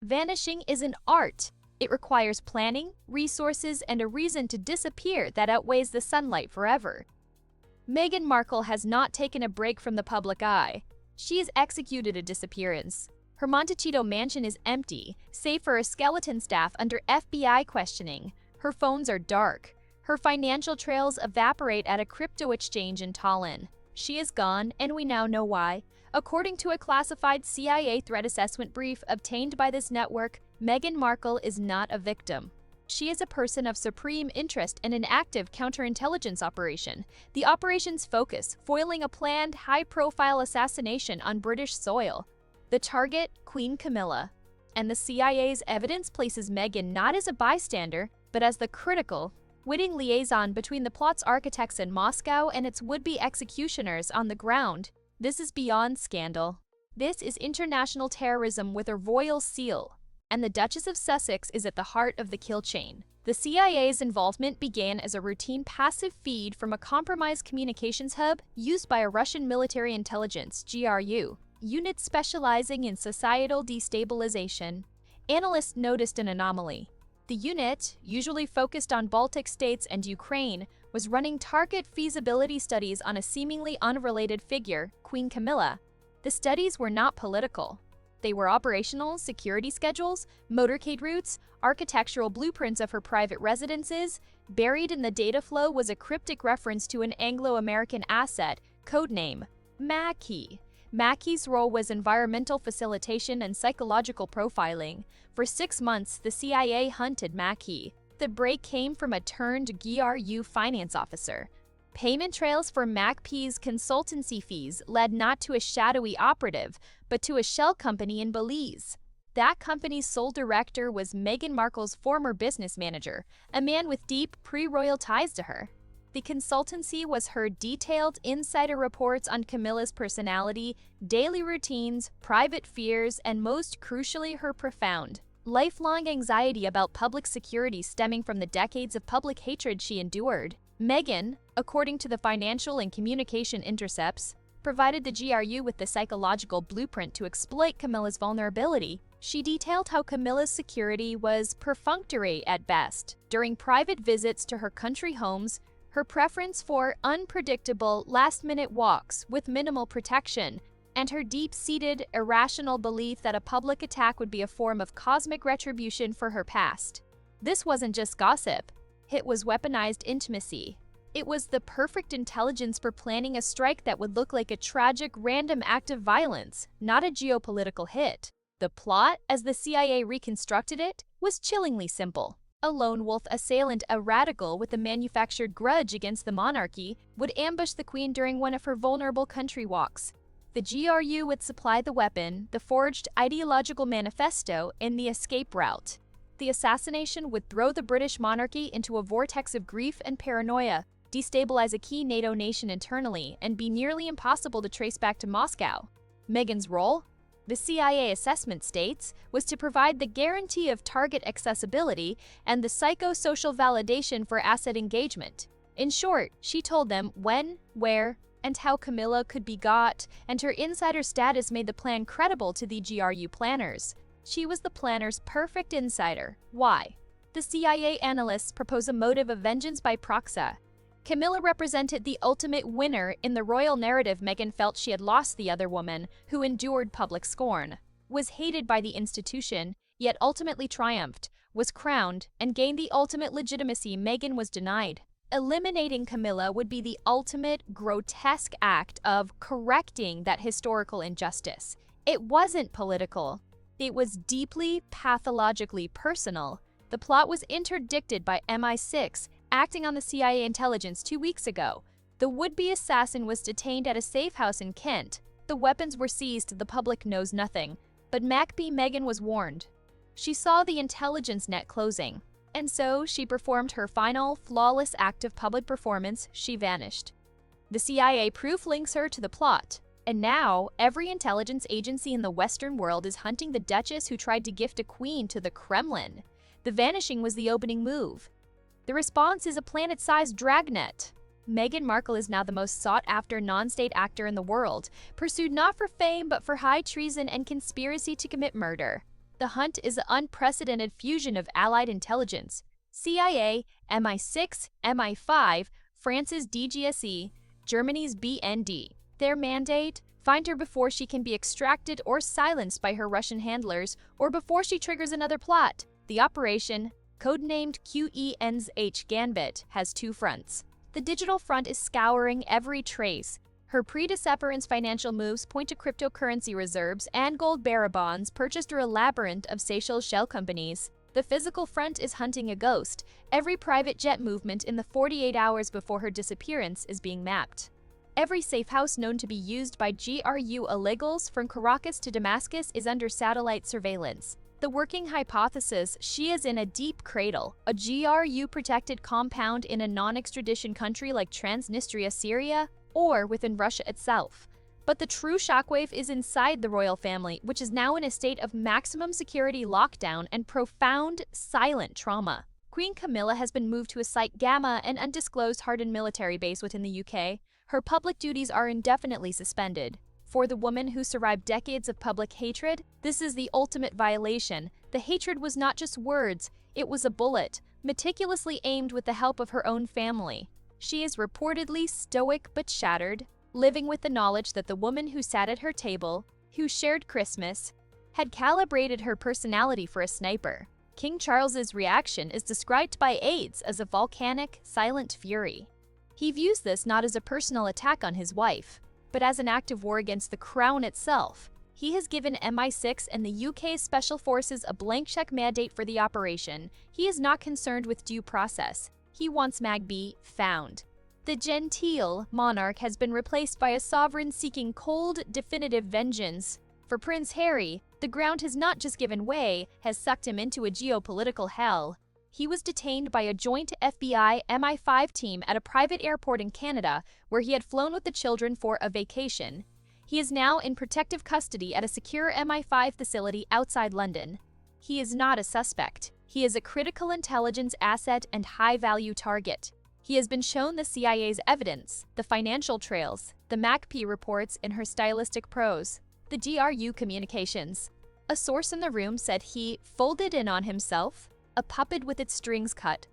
Vanishing is an art. It requires planning, resources, and a reason to disappear that outweighs the sunlight forever. Meghan Markle has not taken a break from the public eye. She has executed a disappearance. Her Montecito mansion is empty, save for a skeleton staff under FBI questioning. Her phones are dark. Her financial trails evaporate at a crypto exchange in Tallinn. She is gone, and we now know why. According to a classified CIA threat assessment brief obtained by this network, Meghan Markle is not a victim. She is a person of supreme interest in an active counterintelligence operation. The operation's focus, foiling a planned, high-profile assassination on British soil. The target, Queen Camilla. And the CIA's evidence places Meghan not as a bystander, but as the critical, witting liaison between the plot's architects in Moscow and its would-be executioners on the ground. This is beyond scandal. This is international terrorism with a royal seal. And the Duchess of Sussex is at the heart of the kill chain. The CIA's involvement began as a routine passive feed from a compromised communications hub used by a Russian military intelligence (GRU) unit specializing in societal destabilization. Analysts noticed an anomaly. The unit, usually focused on Baltic states and Ukraine, was running target feasibility studies on a seemingly unrelated figure, Queen Camilla. The studies were not political. They were operational, security schedules, motorcade routes, architectural blueprints of her private residences. Buried in the data flow was a cryptic reference to an Anglo-American asset, codename Mackie. Mackie's role was environmental facilitation and psychological profiling. For 6 months, the CIA hunted Mackie. The break came from a turned GRU finance officer. Payment trails for Mackie's consultancy fees led not to a shadowy operative, but to a shell company in Belize. That company's sole director was Meghan Markle's former business manager, a man with deep pre-royal ties to her. The consultancy was her detailed insider reports on Camilla's personality, daily routines, private fears, and most crucially her profound, lifelong anxiety about public security stemming from the decades of public hatred she endured. Meghan, according to the Financial and Communication Intercepts, provided the GRU with the psychological blueprint to exploit Camilla's vulnerability. She detailed how Camilla's security was perfunctory at best. During private visits to her country homes, her preference for unpredictable, last-minute walks with minimal protection, and her deep-seated, irrational belief that a public attack would be a form of cosmic retribution for her past. This wasn't just gossip. It was weaponized intimacy. It was the perfect intelligence for planning a strike that would look like a tragic, random act of violence, not a geopolitical hit. The plot, as the CIA reconstructed it, was chillingly simple. A lone wolf assailant, a radical with a manufactured grudge against the monarchy, would ambush the queen during one of her vulnerable country walks. The GRU would supply the weapon, the forged ideological manifesto, and the escape route. The assassination would throw the British monarchy into a vortex of grief and paranoia, destabilize a key NATO nation internally, and be nearly impossible to trace back to Moscow. Meghan's role? The CIA assessment states, was to provide the guarantee of target accessibility and the psychosocial validation for asset engagement. In short, she told them when, where, and how Camilla could be got, and her insider status made the plan credible to the GRU planners. She was the planner's perfect insider. Why? The CIA analysts propose a motive of vengeance by proxy. Camilla represented the ultimate winner in the royal narrative. Meghan felt she had lost the other woman, who endured public scorn, was hated by the institution, yet ultimately triumphed, was crowned, and gained the ultimate legitimacy Meghan was denied. Eliminating Camilla would be the ultimate grotesque act of correcting that historical injustice. It wasn't political. It was deeply, pathologically personal. The plot was interdicted by MI6, acting on the CIA intelligence 2 weeks ago. The would-be assassin was detained at a safe house in Kent. The weapons were seized. The public knows nothing. But Meghan was warned. She saw the intelligence net closing. And so she performed her final, flawless act of public performance. She vanished. The CIA proof links her to the plot. And now, every intelligence agency in the Western world is hunting the Duchess who tried to gift a queen to the Kremlin. The vanishing was the opening move. The response is a planet-sized dragnet. Meghan Markle is now the most sought-after non-state actor in the world, pursued not for fame but for high treason and conspiracy to commit murder. The hunt is an unprecedented fusion of allied intelligence, CIA, MI6, MI5, France's DGSE, Germany's BND. Their mandate? Find her before she can be extracted or silenced by her Russian handlers, or before she triggers another plot. The operation, codenamed QENSH Gambit, has two fronts. The digital front is scouring every trace. Her pre-disappearance financial moves point to cryptocurrency reserves and gold bearer bonds purchased through a labyrinth of Seychelles shell companies. The physical front is hunting a ghost. Every private jet movement in the 48 hours before her disappearance is being mapped. Every safe house known to be used by GRU illegals from Caracas to Damascus is under satellite surveillance. The working hypothesis: she is in a deep cradle, a GRU-protected compound in a non-extradition country like Transnistria, Syria, or within Russia itself. But the true shockwave is inside the royal family, which is now in a state of maximum security lockdown and profound, silent trauma. Queen Camilla has been moved to a Site Gamma, an undisclosed hardened military base within the UK. Her public duties are indefinitely suspended. For the woman who survived decades of public hatred, this is the ultimate violation. The hatred was not just words, it was a bullet, meticulously aimed with the help of her own family. She is reportedly stoic but shattered, living with the knowledge that the woman who sat at her table, who shared Christmas, had calibrated her personality for a sniper. King Charles's reaction is described by aides as a volcanic, silent fury. He views this not as a personal attack on his wife, but as an act of war against the crown itself. He has given MI6 and the UK Special Forces a blank check mandate for the operation. He is not concerned with due process. He wants Magby found. The genteel monarch has been replaced by a sovereign seeking cold, definitive vengeance. For Prince Harry, the ground has not just given way, has sucked him into a geopolitical hell. He was detained by a joint FBI MI5 team at a private airport in Canada, where he had flown with the children for a vacation. He is now in protective custody at a secure MI5 facility outside London. He is not a suspect. He is a critical intelligence asset and high-value target. He has been shown the CIA's evidence, the financial trails, the MACP reports in her stylistic prose, the GRU communications. A source in the room said he folded in on himself, a puppet with its strings cut.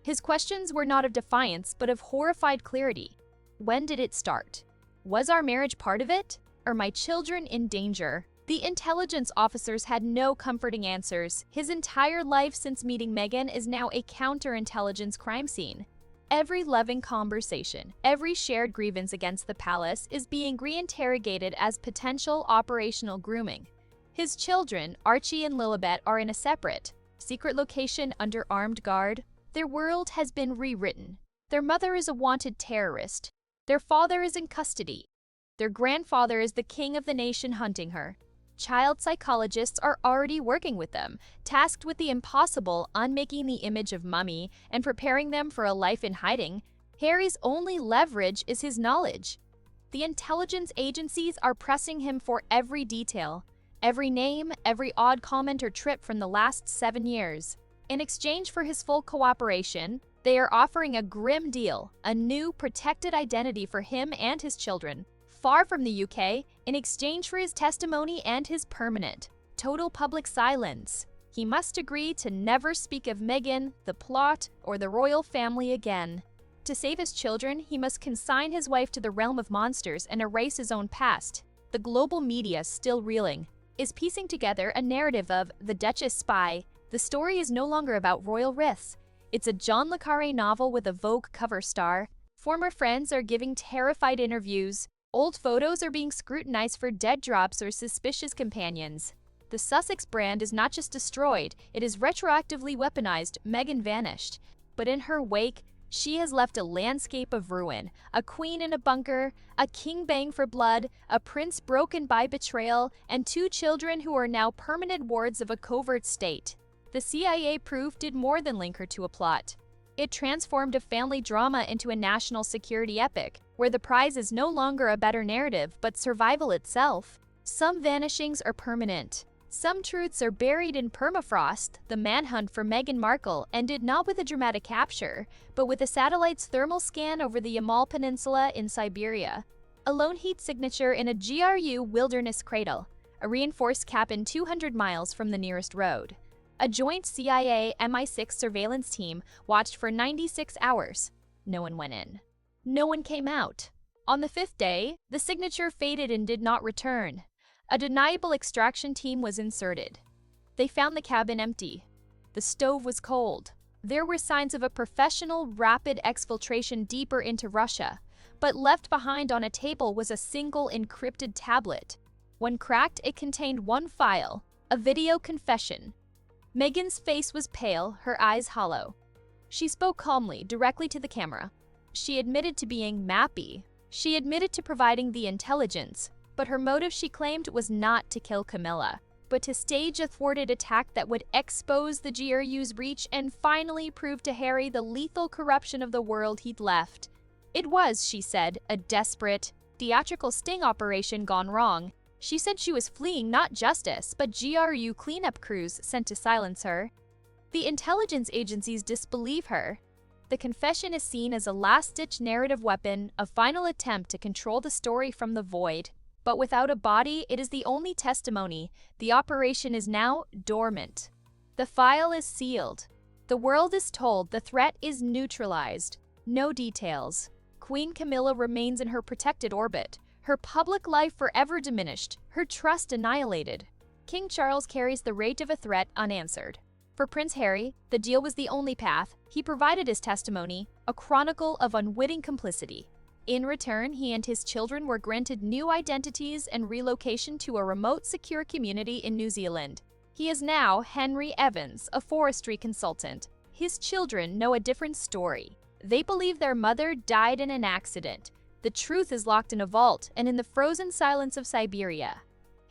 His questions were not of defiance, but of horrified clarity. When did it start? Was our marriage part of it? Are my children in danger? The intelligence officers had no comforting answers. His entire life since meeting Meghan is now a counterintelligence crime scene. Every loving conversation, every shared grievance against the palace is being reinterrogated as potential operational grooming. His children, Archie and Lilibet, are in a separate, secret location under armed guard. Their world has been rewritten. Their mother is a wanted terrorist. Their father is in custody. Their grandfather is the king of the nation hunting her. Child psychologists are already working with them, tasked with the impossible, unmaking the image of Mummy and preparing them for a life in hiding. Harry's only leverage is his knowledge. The intelligence agencies are pressing him for every detail, every name, every odd comment or trip from the last 7 years. In exchange for his full cooperation, they are offering a grim deal, a new, protected identity for him and his children, far from the UK, in exchange for his testimony and his permanent, total public silence. He must agree to never speak of Meghan, the plot, or the royal family again. To save his children, he must consign his wife to the realm of monsters and erase his own past. The global media, still reeling, is piecing together a narrative of the Duchess spy. The story is no longer about royal risks. It's a John le Carré novel with a Vogue cover star. Former friends are giving terrified interviews. Old photos are being scrutinized for dead drops or suspicious companions. The Sussex brand is not just destroyed, it is retroactively weaponized. Meghan vanished. But in her wake, she has left a landscape of ruin, a queen in a bunker, a king baying for blood, a prince broken by betrayal, and 2 children who are now permanent wards of a covert state. The CIA proof did more than link her to a plot. It transformed a family drama into a national security epic, where the prize is no longer a better narrative, but survival itself. Some vanishings are permanent. Some truths are buried in permafrost. The manhunt for Meghan Markle ended not with a dramatic capture, but with a satellite's thermal scan over the Yamal Peninsula in Siberia. A lone heat signature in a GRU wilderness cradle. a reinforced cabin 200 miles from the nearest road. A joint CIA-MI6 surveillance team watched for 96 hours. No one went in. No one came out. On the fifth day, the signature faded and did not return. A deniable extraction team was inserted. They found the cabin empty. The stove was cold. There were signs of a professional, rapid exfiltration deeper into Russia, but left behind on a table was a single encrypted tablet. When cracked, it contained one file, a video confession. Meghan's face was pale, her eyes hollow. She spoke calmly, directly to the camera. She admitted to being mappy. She admitted to providing the intelligence, but her motive, she claimed, was not to kill Camilla, but to stage a thwarted attack that would expose the GRU's reach and finally prove to Harry the lethal corruption of the world he'd left. It was, she said, a desperate, theatrical sting operation gone wrong. She said she was fleeing not justice, but GRU cleanup crews sent to silence her. The intelligence agencies disbelieve her. The confession is seen as a last-ditch narrative weapon, a final attempt to control the story from the void. But without a body, it is the only testimony. The operation is now dormant. The file is sealed. The world is told the threat is neutralized. No details. Queen Camilla remains in her protected orbit. Her public life forever diminished, her trust annihilated. King Charles carries the weight of a threat unanswered. For Prince Harry, the deal was the only path. He provided his testimony, a chronicle of unwitting complicity. In return, he and his children were granted new identities and relocation to a remote, secure community in New Zealand. He is now Henry Evans, a forestry consultant. His children know a different story. They believe their mother died in an accident. The truth is locked in a vault and in the frozen silence of Siberia.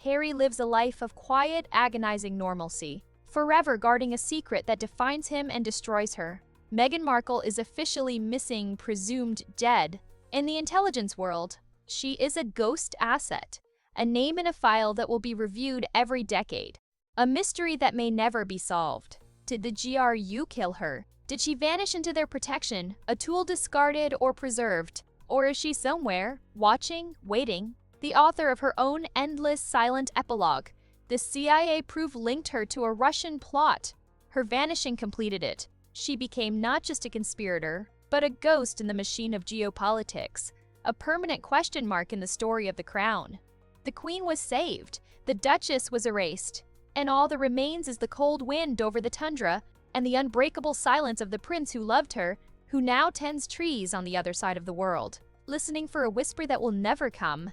Harry lives a life of quiet, agonizing normalcy, forever guarding a secret that defines him and destroys her. Meghan Markle is officially missing, presumed dead. In the intelligence world, she is a ghost asset, a name in a file that will be reviewed every decade, a mystery that may never be solved. Did the GRU kill her? Did she vanish into their protection, a tool discarded or preserved? Or is she somewhere, watching, waiting, the author of her own endless, silent epilogue? The CIA proof linked her to a Russian plot. Her vanishing completed it. She became not just a conspirator, but a ghost in the machine of geopolitics, a permanent question mark in the story of the crown. The queen was saved, the duchess was erased, and all that remains is the cold wind over the tundra and the unbreakable silence of the prince who loved her, who now tends trees on the other side of the world, listening for a whisper that will never come.